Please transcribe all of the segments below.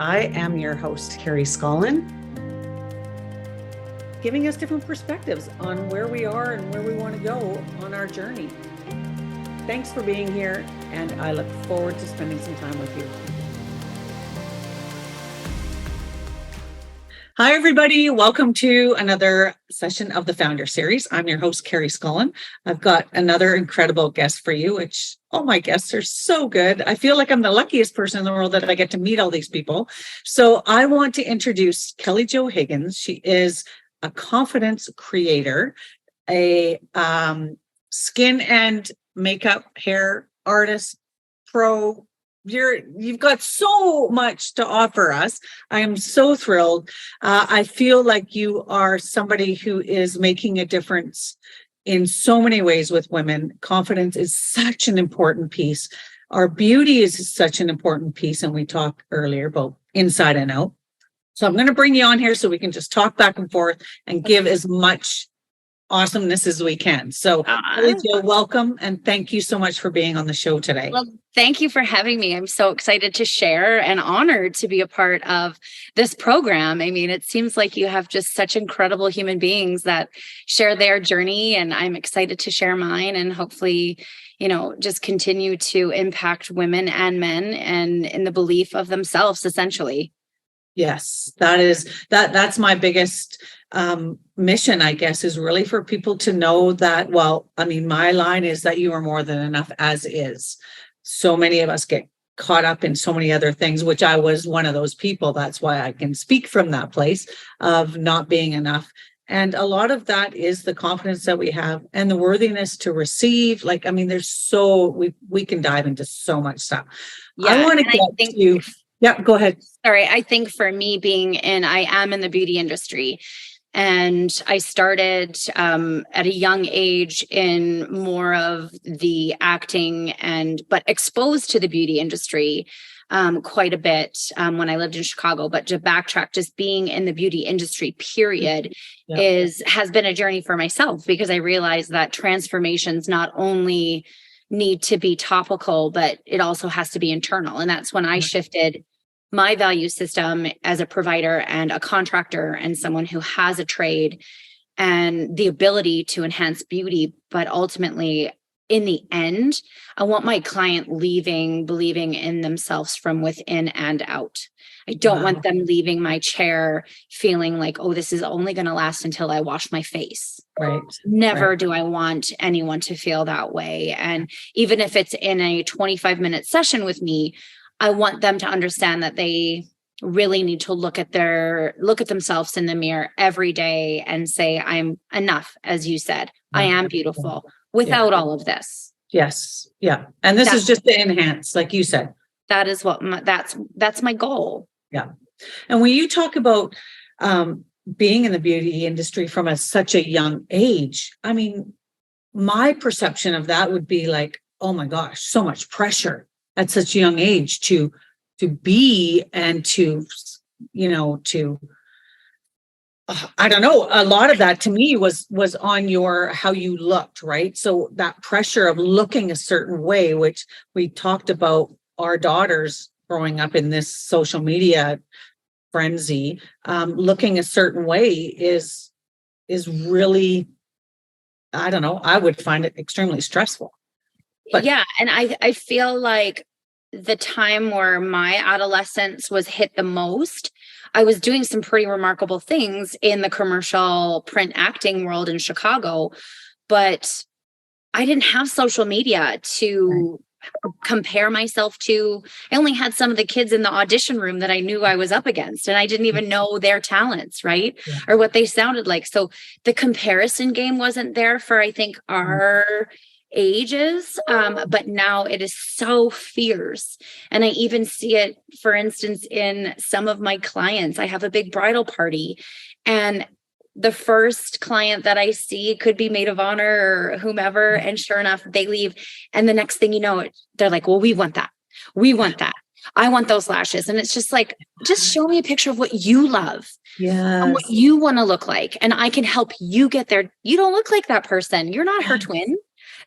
I am your host, Carrie Scollon, giving us different perspectives on where we are and where we want to go on our journey. Thanks for being here, and I look forward to spending some time with you. Hi, everybody. Welcome to another session of the FoundHer series. I'm your host, Carrie Scollon. I've got another incredible guest for you, which all my guests are so good. I feel like I'm the luckiest person in the world that I get to meet all these people. So I want to introduce Kelly Jo Higgins. She is a confidence creator, a skin and makeup hair artist, pro. You've got so much to offer us. I am so thrilled. I feel like you are somebody who is making a difference in so many ways with women. Confidence is such an important piece. Our beauty is such an important piece. And we talked earlier about inside and out. So I'm going to bring you on here so we can just talk back and forth and give as much awesomeness as we can. So Kelly Jo, welcome, and thank you so much for being on the show today. Well, thank you for having me. I'm so excited to share and honored to be a part of this program. I mean, it seems like you have just such incredible human beings that share their journey, and I'm excited to share mine and hopefully, just continue to impact women and men and in the belief of themselves, essentially. Yes, that's my biggest mission, I guess, is really for people to know that, my line is that you are more than enough as is. So many of us get caught up in so many other things, which I was one of those people. That's why I can speak from that place of not being enough. And a lot of that is the confidence that we have and the worthiness to receive. There's we can dive into so much stuff. Yeah, I want to get to you. Yeah, go ahead. Sorry, I think for me I am in the beauty industry, and I started at a young age in more of the acting but exposed to the beauty industry quite a bit when I lived in Chicago. But to backtrack, just being in the beauty industry, period, has been a journey for myself, because I realized that transformations not only need to be topical, but it also has to be internal. And that's when I shifted my value system as a provider and a contractor and someone who has a trade and the ability to enhance beauty. But ultimately, in the end, I want my client leaving believing in themselves from within and out. I don't want them leaving my chair feeling like, oh, this is only going to last until I wash my face. Right. Never do I want anyone to feel that way. And even if it's in a 25-minute session with me, I want them to understand that they really need to look at themselves in the mirror every day and say, I'm enough, as you said. I am beautiful without all of this. Yes. Yeah. And this is just to enhance, like you said. That is what that's my goal. Yeah. And when you talk about being in the beauty industry from such a young age, my perception of that would be like, oh my gosh, so much pressure at such a young age to be and to I don't know, a lot of that to me was on how you looked, right? So that pressure of looking a certain way, which we talked about our daughters growing up in this social media frenzy, looking a certain way is really, I don't know, I would find it extremely stressful. But and I feel like the time where my adolescence was hit the most, I was doing some pretty remarkable things in the commercial print acting world in Chicago, but I didn't have social media to compare myself to. I only had some of the kids in the audition room that I knew I was up against, and I didn't even know their talents, right? Or what they sounded like. So the comparison game wasn't there for, I think, our ages, but now it is so fierce. And I even see it, for instance, in some of my clients. I have a big bridal party, and the first client that I see could be maid of honor or whomever, and sure enough, they leave, and the next thing you know, they're like, well, we want that, I want those lashes. And it's just like, just show me a picture of what you love and what you want to look like, and I can help you get there. You don't look like that person. You're not her twin.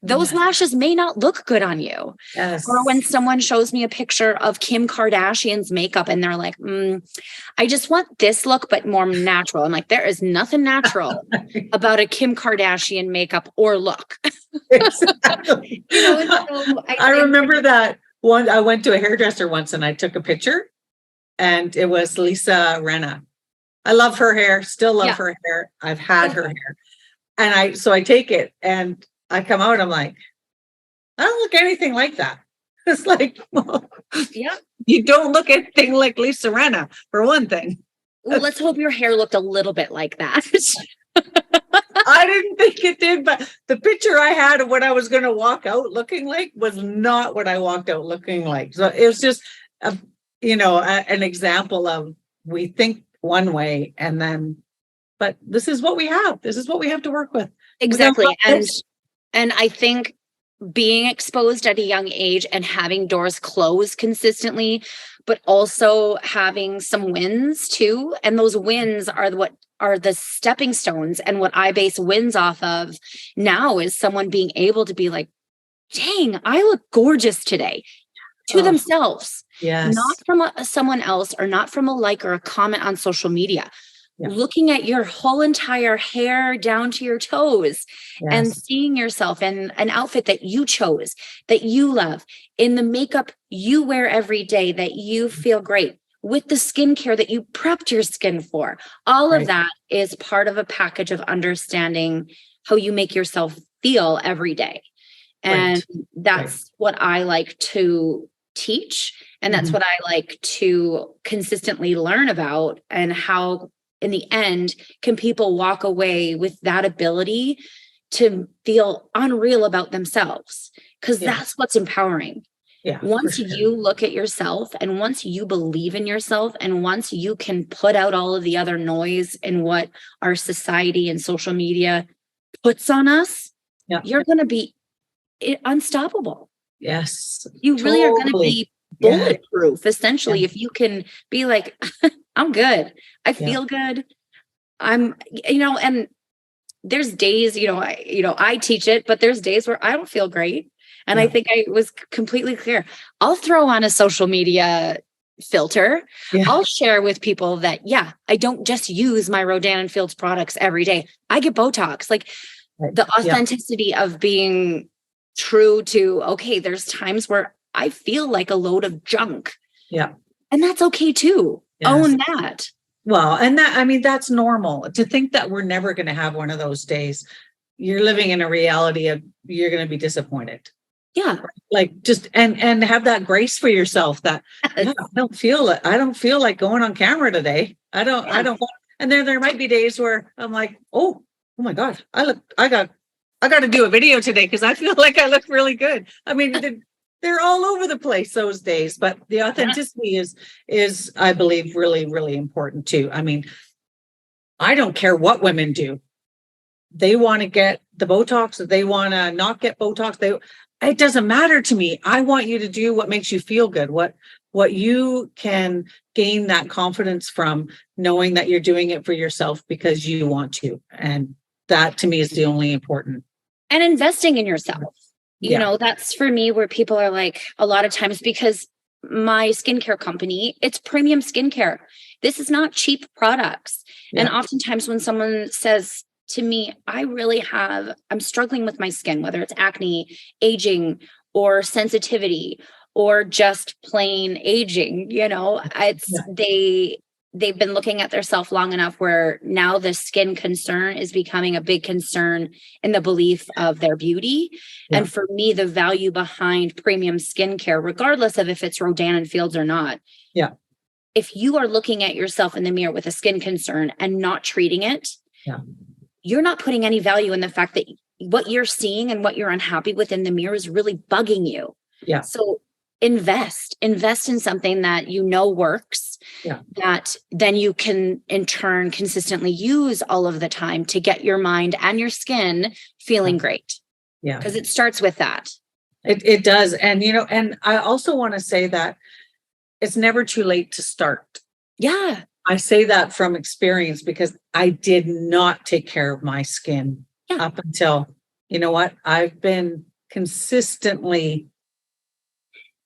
those lashes may not look good on you. Yes. Or when someone shows me a picture of Kim Kardashian's makeup and they're like, I just want this look, but more natural. I'm like, there is nothing natural about a Kim Kardashian makeup or look. Exactly. So I remember that one. I went to a hairdresser once and I took a picture, and it was Lisa Renna. I love her hair, still love her hair. I've had her hair. And I take it and I come out, I'm like, I don't look anything like that. It's like, well, you don't look anything like Lisa Renna, for one thing. Well, let's hope your hair looked a little bit like that. I didn't think it did, but the picture I had of what I was going to walk out looking like was not what I walked out looking like. So it was just, an example of, we think one way and then, but this is what we have. This is what we have to work with. Exactly. And I think being exposed at a young age and having doors close consistently, but also having some wins too. And those wins are what are the stepping stones. And what I base wins off of now is someone being able to be like, dang, I look gorgeous today, to themselves. Yes. Not from someone else, or not from a like or a comment on social media. Looking at your whole entire hair down to your toes and seeing yourself in an outfit that you chose, that you love, in the makeup you wear every day, that you feel great, with the skincare that you prepped your skin for. All of that is part of a package of understanding how you make yourself feel every day. And that's what I like to teach. And that's what I like to consistently learn about, and how in the end, can people walk away with that ability to feel unreal about themselves? Because that's what's empowering. Once you look at yourself, and once you believe in yourself, and once you can put out all of the other noise and what our society and social media puts on us, you're going to be unstoppable. Yes. You really are going to be bulletproof, essentially, if you can be like, I'm good. I feel good. I'm, and there's days, I teach it, but there's days where I don't feel great. And I think I was completely clear. I'll throw on a social media filter. I'll share with people that, I don't just use my Rodan and Fields products every day. I get Botox. Like the authenticity of being true to, okay, there's times where I feel like a load of junk. And that's okay too. Own that. Well, and that's normal. To think that we're never going to have one of those days. You're living in a reality of, you're going to be disappointed. Like just, and have that grace for yourself that I don't feel like going on camera today. I don't want, and then there might be days where I'm like, oh my God, I got to do a video today because I feel like I look really good. I mean, they're all over the place those days, but the authenticity is, I believe, really, really important too. I mean, I don't care what women do. They want to get the Botox, they want to not get Botox. It doesn't matter to me. I want you to do what makes you feel good, what you can gain that confidence from, knowing that you're doing it for yourself because you want to. And that to me is the only important. And investing in yourself. That's for me where people are like, a lot of times, because my skincare company, it's premium skincare. This is not cheap products. And oftentimes when someone says to me, I'm struggling with my skin, whether it's acne, aging, or sensitivity, or just plain aging, they've been looking at their self long enough where now the skin concern is becoming a big concern in the belief of their beauty. And for me, the value behind premium skincare, regardless of if it's Rodan and Fields or not. If you are looking at yourself in the mirror with a skin concern and not treating it, you're not putting any value in the fact that what you're seeing and what you're unhappy with in the mirror is really bugging you. So invest in something that works, that then you can in turn consistently use all of the time to get your mind and your skin feeling great. Because it starts with that. It does. And, and I also want to say that it's never too late to start. I say that from experience because I did not take care of my skin up until, I've been consistently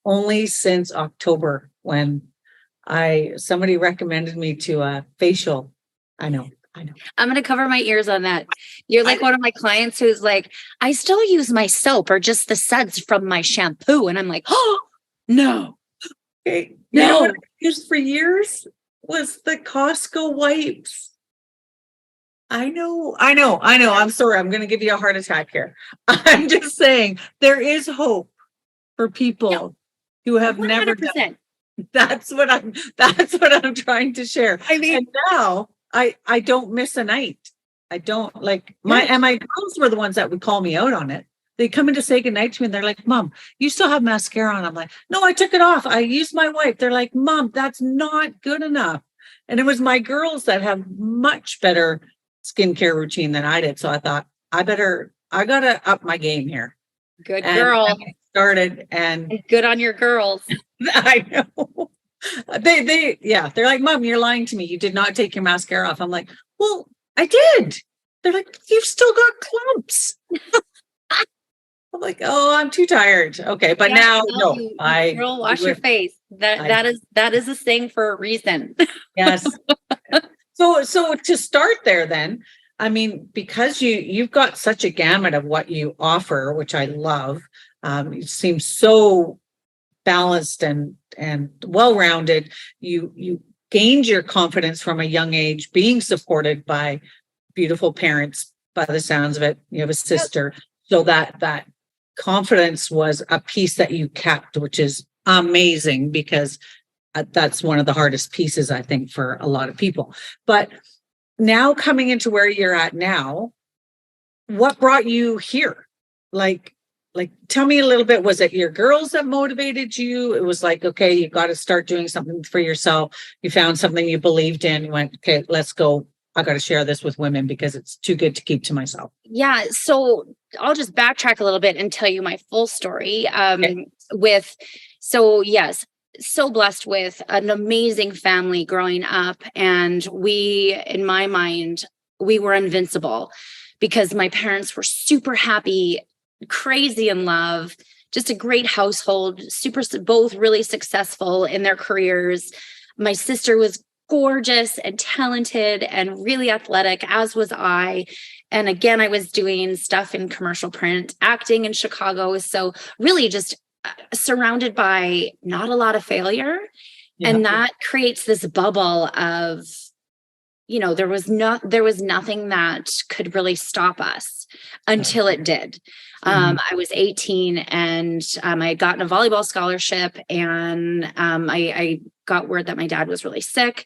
only since October when somebody recommended me to a facial. I know. I'm going to cover my ears on that. You're like one of my clients who's like, I still use my soap or just the suds from my shampoo. And I'm like, oh, no. Okay. You know what I used for years was the Costco wipes. I know. I'm sorry. I'm going to give you a heart attack here. I'm just saying there is hope for people who have 100%. Never done. That's what I'm trying to share. I mean, and now I don't miss a night. I don't my girls were the ones that would call me out on it. They come in to say goodnight to me and they're like, Mom, you still have mascara on. I'm like, no, I took it off. I used my wipe. They're like, Mom, that's not good enough. And it was my girls that have much better skincare routine than I did. So I thought I gotta up my game here. Good girl. And I started and good on your girls. I know. They're like, Mom, you're lying to me. You did not take your mascara off. I'm like, well, I did. They're like, you've still got clumps. I'm like, oh, I'm too tired. Okay, but now no, girl, wash your face. That is a thing for a reason. Yes. So to start there, then, I mean, because you've got such a gamut of what you offer, which I love. You seem so balanced and well-rounded. You gained your confidence from a young age, being supported by beautiful parents. By the sounds of it, you have a sister, so that confidence was a piece that you kept, which is amazing because that's one of the hardest pieces, I think, for a lot of people. But now coming into where you're at now, what brought you here? Like, tell me a little bit. Was it your girls that motivated you? It was like, okay, you got to start doing something for yourself. You found something you believed in. You went, okay, let's go. I got to share this with women because it's too good to keep to myself. Yeah. So I'll just backtrack a little bit and tell you my full story. Yes, so blessed with an amazing family growing up. And we, in my mind, we were invincible because my parents were super happy, crazy in love, just a great household, both really successful in their careers. My sister was gorgeous and talented and really athletic, as was I. And again, I was doing stuff in commercial print, acting in Chicago. So really just surrounded by not a lot of failure. Yeah. And that creates this bubble of, there was nothing that could really stop us until it did. Mm-hmm. I was 18 and I had gotten a volleyball scholarship and I got word that my dad was really sick.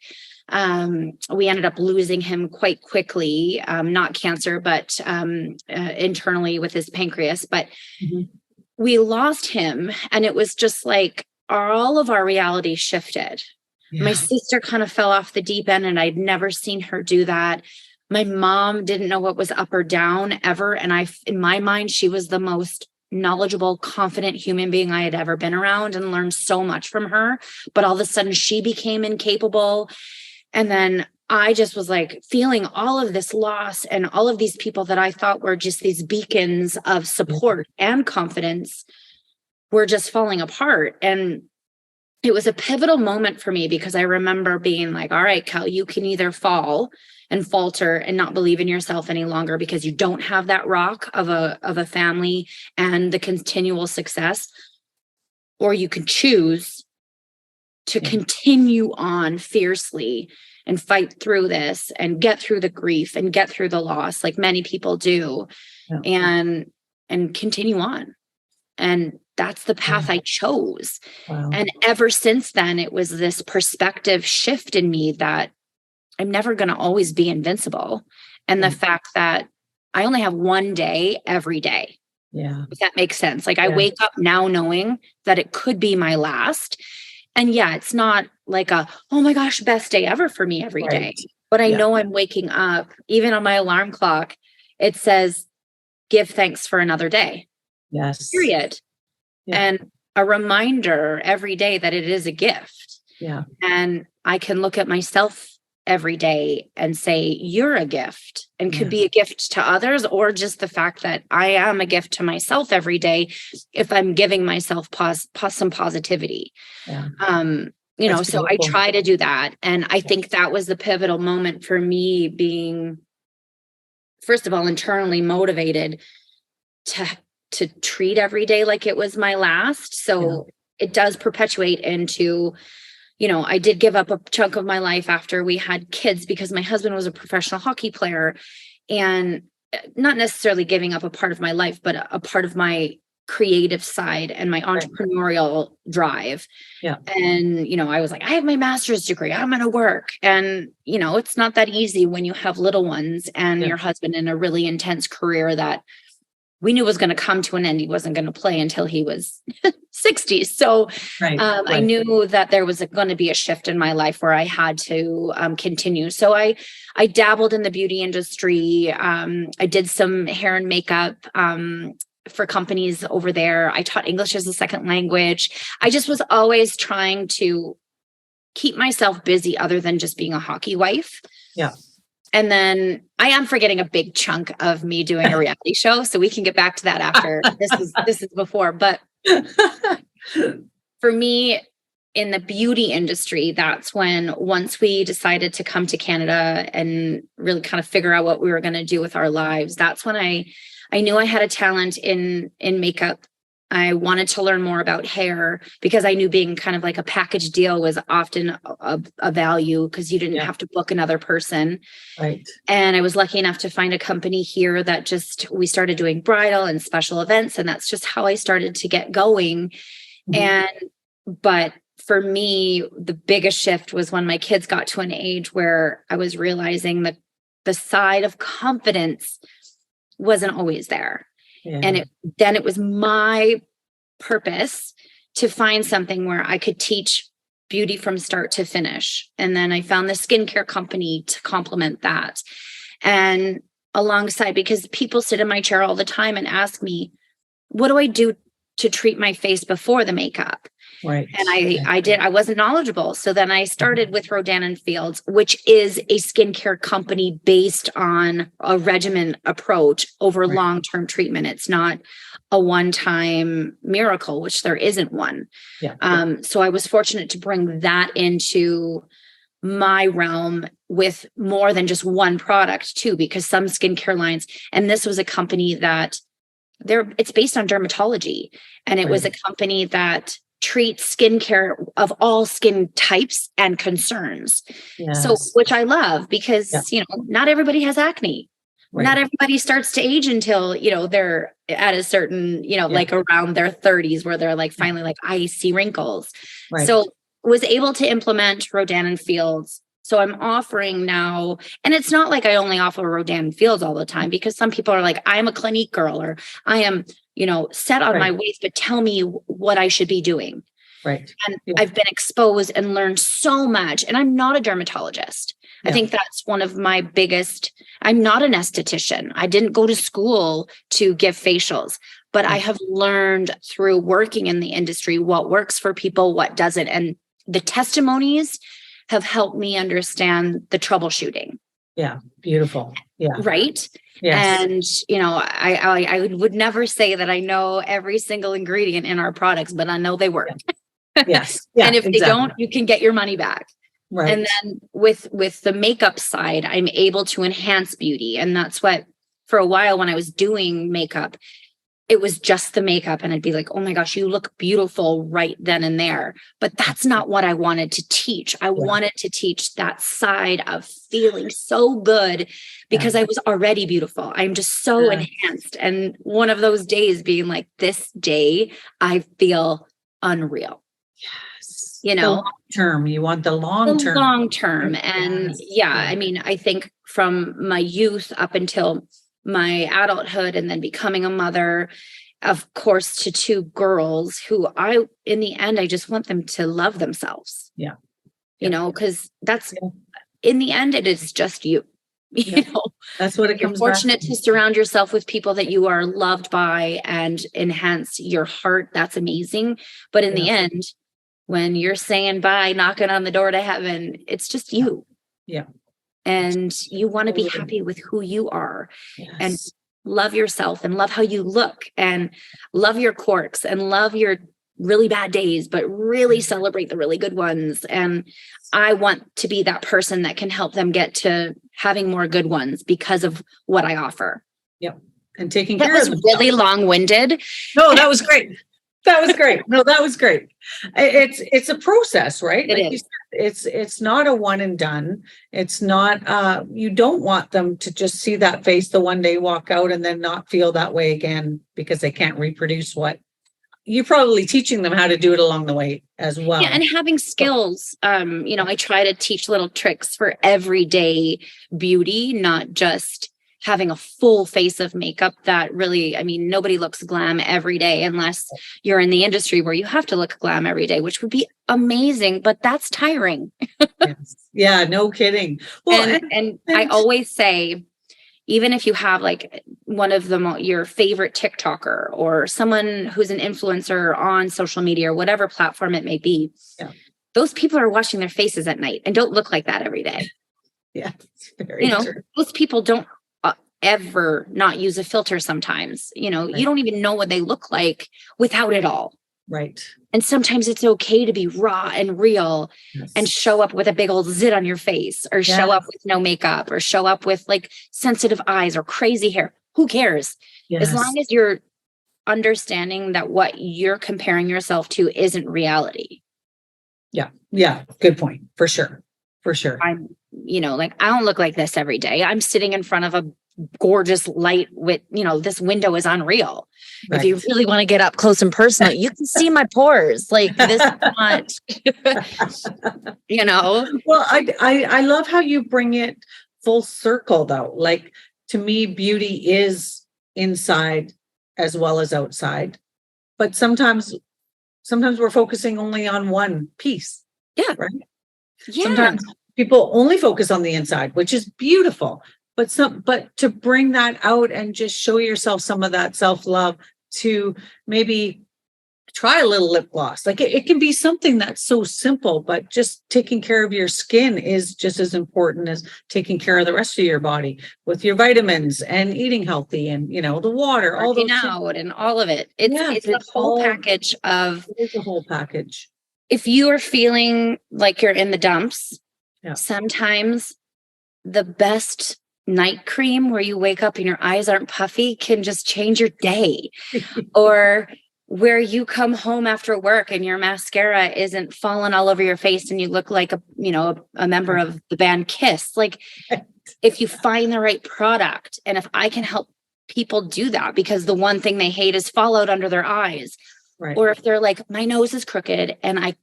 We ended up losing him quite quickly, not cancer, but internally with his pancreas. But mm-hmm. we lost him and it was just like all of our reality shifted. Yeah. My sister kind of fell off the deep end and I'd never seen her do that. My mom didn't know what was up or down ever. And in my mind, she was the most knowledgeable, confident human being I had ever been around and learned so much from her. But all of a sudden she became incapable. And then I just was like feeling all of this loss and all of these people that I thought were just these beacons of support and confidence were just falling apart. And it was a pivotal moment for me because I remember being like, all right, Kel, you can either fall and falter and not believe in yourself any longer because you don't have that rock of a family and the continual success, or you can choose to continue on fiercely and fight through this and get through the grief and get through the loss like many people do and continue on. And that's the path I chose. Wow. And ever since then, it was this perspective shift in me that I'm never going to always be invincible. And the fact that I only have one day every day. Yeah. If that makes sense. Like I wake up now knowing that it could be my last. And it's not like oh my gosh, best day ever for me every day. But I know I'm waking up, even on my alarm clock, it says, give thanks for another day. Yes. Period. Yeah. And a reminder every day that it is a gift. Yeah. And I can look at myself every day and say, you're a gift, and could be a gift to others, or just the fact that I am a gift to myself every day if I'm giving myself some positivity. Yeah. You know, That's so beautiful. I try to do that. And I think that was the pivotal moment for me, being, first of all, internally motivated to treat every day like it was my last. So it does perpetuate into, you know, I did give up a chunk of my life after we had kids because my husband was a professional hockey player, and not necessarily giving up a part of my life, but a part of my creative side and my entrepreneurial drive. Yeah. And, you know, I was like, I have my master's degree, I'm going to work. And, you know, it's not that easy when you have little ones and your husband in a really intense career that we knew was going to come to an end. He wasn't going to play until he was 60. So I knew that there was going to be a shift in my life where I had to continue. So I dabbled in the beauty industry. I did some hair and makeup for companies over there. I taught English as a second language. I just was always trying to keep myself busy other than just being a hockey wife. Yeah. And then I am forgetting a big chunk of me doing a reality show. So we can get back to that after. This is before. But for me, in the beauty industry, that's when, once we decided to come to Canada and really kind of figure out what we were going to do with our lives, that's when I knew I had a talent in makeup. I wanted to learn more about hair because I knew being kind of like a package deal was often a value, because you didn't have to book another person. Right. And I was lucky enough to find a company here that we started doing bridal and special events. And that's just how I started to get going. But for me, the biggest shift was when my kids got to an age where I was realizing that the side of confidence wasn't always there. Yeah. And then it was my purpose to find something where I could teach beauty from start to finish. And then I found the skincare company to complement that. And alongside, because people sit in my chair all the time and ask me, what do I do to treat my face before the makeup? Right. And I wasn't knowledgeable. So then I started with Rodan & Fields, which is a skincare company based on a regimen approach over long-term treatment. It's not a one-time miracle, which there isn't one. Yeah. So I was fortunate to bring that into my realm with more than just one product too, because some skincare lines, and this was a company that it's based on dermatology. And it was a company that treats skincare of all skin types and concerns. Yes. So, which I love, because, you know, not everybody has acne. Right. Not everybody starts to age until, you know, they're at a certain, you know, like around their 30s, where they're like, finally, like, I see wrinkles. Right. So was able to implement Rodan & Fields. So I'm offering now, and it's not like I only offer Rodan & Fields all the time, because some people are like, I'm a Clinique girl, or I am, you know, set on my ways, but tell me what I should be doing. Right. And I've been exposed and learned so much. And I'm not a dermatologist. I think that's one of my biggest, I'm not an esthetician. I didn't go to school to give facials, but I have learned through working in the industry what works for people, what doesn't. And the testimonies have helped me understand the troubleshooting. Yeah. Beautiful. Yeah. Right. Yes. And, you know, I would never say that I know every single ingredient in our products, but I know they work. Yes. Yeah, and if they don't, you can get your money back. Right. And then with the makeup side, I'm able to enhance beauty. And that's what, for a while when I was doing makeup, it was just the makeup. And I'd be like, oh my gosh, you look beautiful right then and there. But that's not what I wanted to teach. I wanted to teach that side of feeling so good, because I was already beautiful. I'm just so enhanced. And one of those days being like, this day, I feel unreal. Yes. You know, long term, you want the long term. Long term. And I mean, I think from my youth up until my adulthood, and then becoming a mother, of course, to two girls who in the end, I just want them to love themselves. Yeah. You know, because that's, in the end, it is just you. You know, that's what it comes back. You're fortunate to surround yourself with people that you are loved by and enhance your heart. That's amazing. But in the end, when you're saying bye, knocking on the door to heaven, it's just you. Yeah. and you want to be happy with who you are and Yes. love yourself and love how you look and love your quirks and love your really bad days, but really celebrate the really good ones. And I want to be that person that can help them get to having more good ones because of what I offer. Yep. And taking That care was of them. really long-winded. No, that was great. That was great. No, that was great. It's a process, right? It Like is. you said, it's not a one and done. It's not you don't want them to just see that face the one day, walk out, and then not feel that way again because they can't reproduce what you're probably teaching them how to do it along the way as well. Yeah, and having skills. I try to teach little tricks for everyday beauty, not just having a full face of makeup that really, nobody looks glam every day unless you're in the industry where you have to look glam every day, which would be amazing, but that's tiring. Yes. Yeah, no kidding. Well, and I always say, even if you have like one of your favorite TikToker or someone who's an influencer on social media or whatever platform it may be, those people are washing their faces at night and don't look like that every day. Yeah, very true. Those people don't ever not use a filter sometimes. You don't even know what they look like without it all. Right. And sometimes it's okay to be raw and real and show up with a big old zit on your face or show up with no makeup or show up with like sensitive eyes or crazy hair. Who cares? As long as you're understanding that what you're comparing yourself to isn't reality. Yeah. Yeah. Good point. For sure. For sure. I don't look like this every day. I'm sitting in front of a gorgeous light with, this window is unreal. Right. If you really want to get up close and personal, you can see my pores like this much, Well, I love how you bring it full circle though. Like to me, beauty is inside as well as outside, but sometimes we're focusing only on one piece. Yeah. Right. Yeah. Sometimes people only focus on the inside, which is beautiful. But to bring that out and just show yourself some of that self-love, to maybe try a little lip gloss. Like it can be something that's so simple, but just taking care of your skin is just as important as taking care of the rest of your body with your vitamins and eating healthy and, the water, all those out and all of it. It's a whole package of. It's a whole package. If you are feeling like you're in the dumps, sometimes the best night cream where you wake up and your eyes aren't puffy can just change your day. Or where you come home after work and your mascara isn't falling all over your face and you look like a member of the band Kiss. Like if you find the right product, and if I can help people do that, because the one thing they hate is fallout under their eyes. Right. Or if they're like, my nose is crooked and I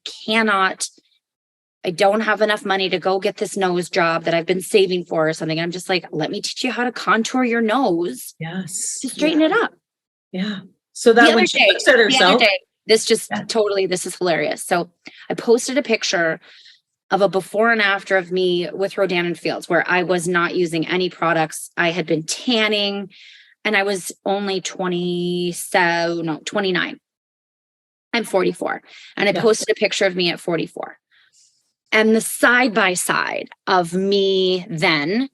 don't have enough money to go get this nose job that I've been saving for or something. I'm just like, let me teach you how to contour your nose. Yes. To straighten it up. Yeah. So that when she looks at herself. This is hilarious. So I posted a picture of a before and after of me with Rodan and Fields, where I was not using any products. I had been tanning and I was only 29. I'm 44. And I posted a picture of me at 44. And the side by side of me then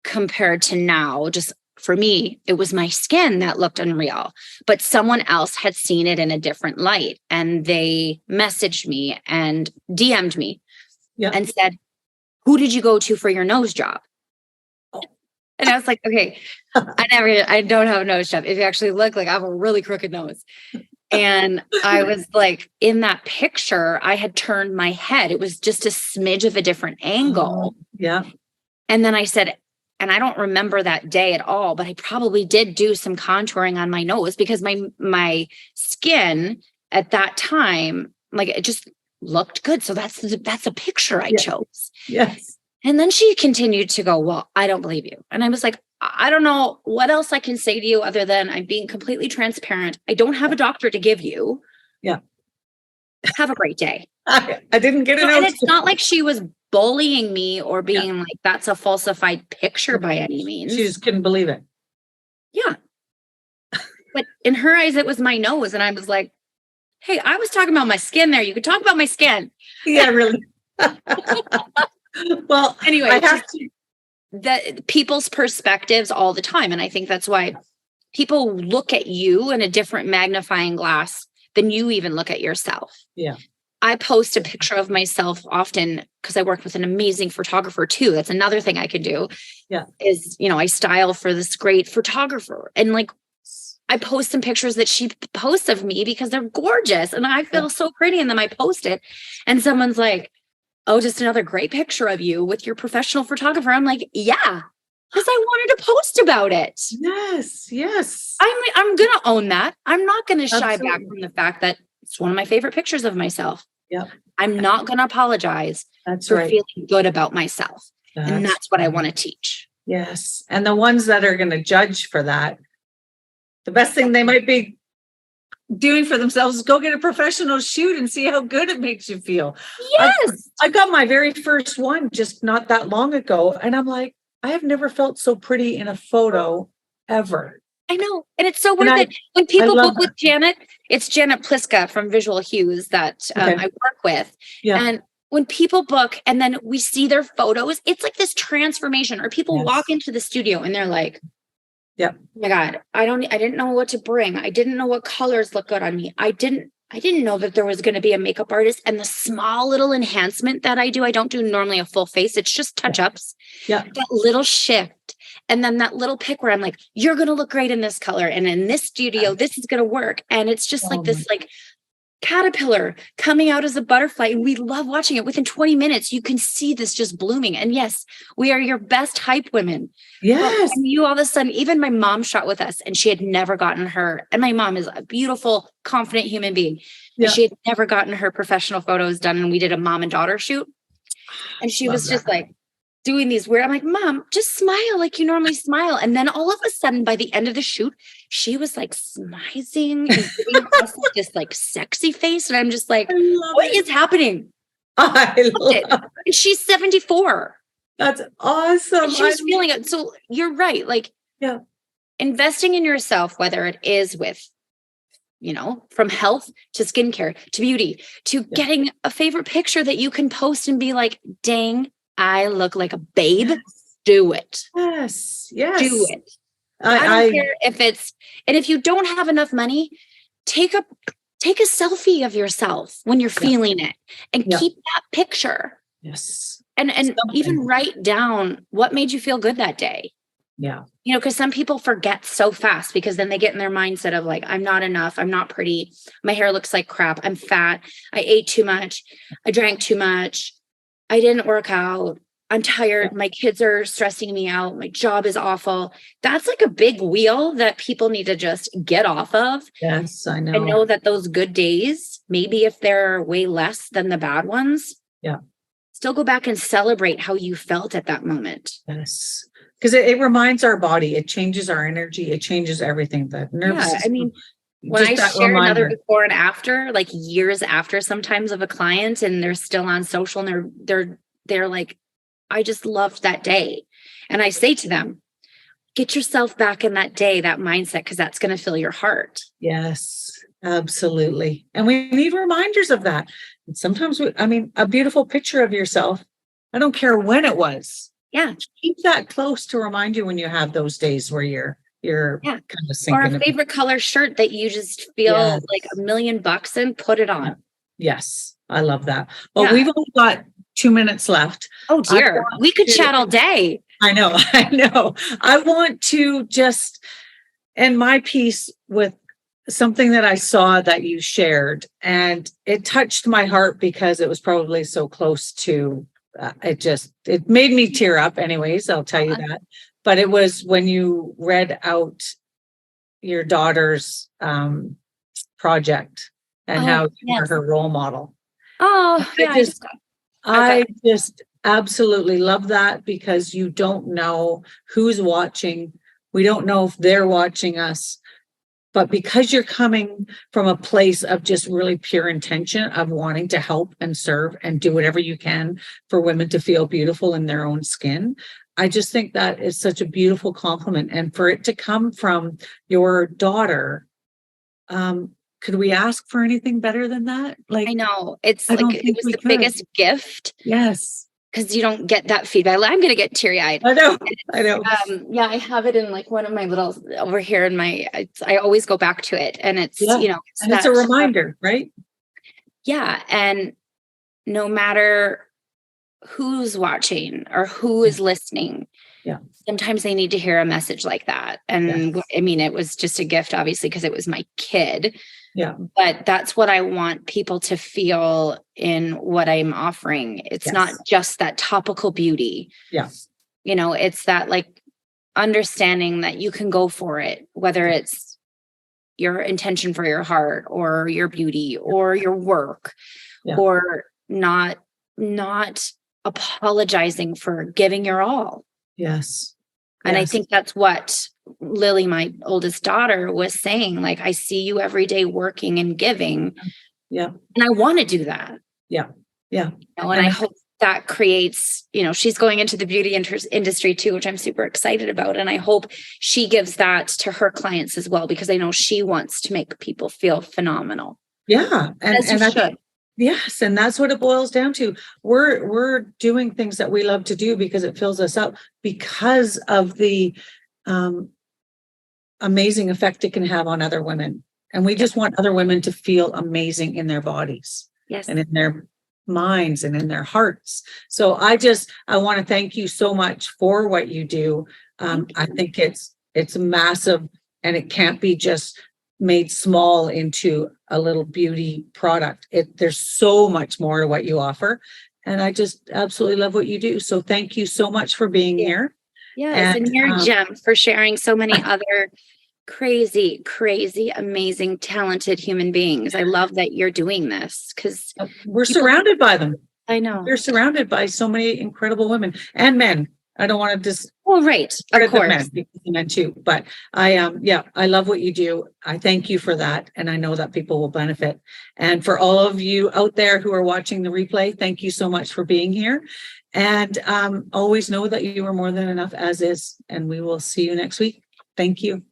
compared to now, just for me, it was my skin that looked unreal, but someone else had seen it in a different light. And they messaged me and DM'd me and said, who did you go to for your nose job? And I was like, okay, I don't have a nose job. If you actually look, like I have a really crooked nose. And I was like, in that picture, I had turned my head. It was just a smidge of a different angle. Yeah. And then I said, and I don't remember that day at all, but I probably did do some contouring on my nose because my skin at that time, like it just looked good. So that's a picture I chose. Yes. And then she continued to go, well, I don't believe you. And I was like, I don't know what else I can say to you other than I'm being completely transparent. I don't have a doctor to give you. Yeah. Have a great day. I didn't get it. And it's not like she was bullying me or being like, that's a falsified picture by any means. She just couldn't believe it. Yeah. But in her eyes, it was my nose. And I was like, hey, I was talking about my skin there. You could talk about my skin. Yeah, really. Well, anyway, that people's perspectives all the time. And I think that's why people look at you in a different magnifying glass than you even look at yourself. Yeah. I post a picture of myself often because I work with an amazing photographer too. That's another thing I could do. Yeah. Is, I style for this great photographer. And like, I post some pictures that she posts of me because they're gorgeous. And I feel so pretty in them. I post it. And someone's like, oh, just another great picture of you with your professional photographer. I'm like, yeah, because I wanted to post about it. Yes. I'm going to own that. I'm not going to shy back from the fact that it's one of my favorite pictures of myself. Yeah. I'm not going to apologize for feeling good about myself. And that's what I want to teach. Yes. And the ones that are going to judge for that, the best thing they might be doing for themselves is go get a professional shoot and see how good it makes you feel. Yes. I got my very first one just not that long ago. And I'm like, I have never felt so pretty in a photo ever. I know. And it's so weird that when people book with Janet, it's Janet Pliska from Visual Hues that I work with. Yeah. And when people book and then we see their photos, it's like this transformation. Or people walk into the studio and they're like, yeah, oh my God, I didn't know what to bring. I didn't know what colors look good on me. I didn't know that there was going to be a makeup artist. And the small little enhancement that I don't do normally a full face. It's just touch-ups. Yeah. That little shift. And then that little pick where I'm like, you're going to look great in this color. And in this studio, this is going to work. And it's just like this, like caterpillar coming out as a butterfly. And we love watching it. Within 20 minutes, you can see this just blooming. And yes, we are your best hype women. Yes. And you all of a sudden, even my mom shot with us and she had never gotten her. And my mom is a beautiful, confident human being. Yeah. And she had never gotten her professional photos done. And we did a mom and daughter shoot. And she was just like doing these weird, I'm like, Mom, just smile like you normally smile. And then all of a sudden, by the end of the shoot, she was like smizing and giving us this like sexy face. And I'm just like, what is happening? I love it. And she's 74. That's awesome. And she was feeling it. So you're right. Like, investing in yourself, whether it is with, from health to skincare to beauty to getting a favorite picture that you can post and be like, dang, I look like a babe. Yes. Do it. Yes. Do it. I don't care if it's, and if you don't have enough money, take a selfie of yourself when you're feeling it and keep that picture. Yes. And even write down what made you feel good that day. Yeah. Because some people forget so fast because then they get in their mindset of like, I'm not enough. I'm not pretty. My hair looks like crap. I'm fat. I ate too much. I drank too much. I didn't work out. I'm tired. Yeah. My kids are stressing me out. My job is awful. That's like a big wheel that people need to just get off of. Yes, I know. And know that those good days, maybe if they're way less than the bad ones, still go back and celebrate how you felt at that moment. Yes. Because it reminds our body, it changes our energy, it changes everything. The nervous system. I mean, when I share another before and after, like years after sometimes of a client and they're still on social and they're like, I just loved that day. And I say to them, get yourself back in that day, that mindset, because that's going to fill your heart. Yes, absolutely. And we need reminders of that. And sometimes a beautiful picture of yourself, I don't care when it was. Yeah. Keep that close to remind you when you have those days where you're kind of sinking. Or a favorite color shirt that you just feel like $1 million in, put it on. Yes. I love that. Well, we've only got 2 minutes left. Oh dear. We could chat all day. I know. I want to just end my piece with something that I saw that you shared, and it touched my heart because it was probably so close to it made me tear up anyways, I'll tell you that. But it was when you read out your daughter's project and how you were her role model. Oh, I just absolutely love that, because you don't know who's watching. We don't know if they're watching us. But because you're coming from a place of just really pure intention of wanting to help and serve and do whatever you can for women to feel beautiful in their own skin, I just think that is such a beautiful compliment. And for it to come from your daughter, could we ask for anything better than that? Like, I know. It's like it was the biggest gift. Yes. because you don't get that feedback. I'm going to get teary-eyed. I know. Yeah, I have it in like one of my little over here in my, I always go back to it, and it's, it's a reminder, right? Yeah. And no matter who's watching or who is listening, sometimes they need to hear a message like that. And I mean, it was just a gift, obviously, because it was my kid. Yeah. But that's what I want people to feel in what I'm offering. It's not just that topical beauty. Yeah. It's that like understanding that you can go for it, whether it's your intention for your heart or your beauty or your work, or not apologizing for giving your all. Yes. And I think that's what Lily, my oldest daughter, was saying. Like, I see you every day working and giving. Yeah. And I want to do that. Yeah. Yeah. And I hope that creates, she's going into the beauty industry too, which I'm super excited about. And I hope she gives that to her clients as well, because I know she wants to make people feel phenomenal. Yeah. Yes. And that's what it boils down to. We're doing things that we love to do because it fills us up, because of the amazing effect it can have on other women. And we just want other women to feel amazing in their bodies. Yes. And in their minds and in their hearts. So I want to thank you so much for what you do. I think it's massive, and it can't be just made small into a little beauty product. There's so much more to what you offer. And I just absolutely love what you do. So thank you so much for being here. Yes. And you're a gem for sharing so many other crazy, amazing, talented human beings. I love that you're doing this, because we're surrounded by them. I know. We're surrounded by so many incredible women and men. I don't want to just right, of course, men too. But I love what you do. I thank you for that, and I know that people will benefit. And for all of you out there who are watching the replay, thank you so much for being here. And always know that you are more than enough as is. And we will see you next week. Thank you.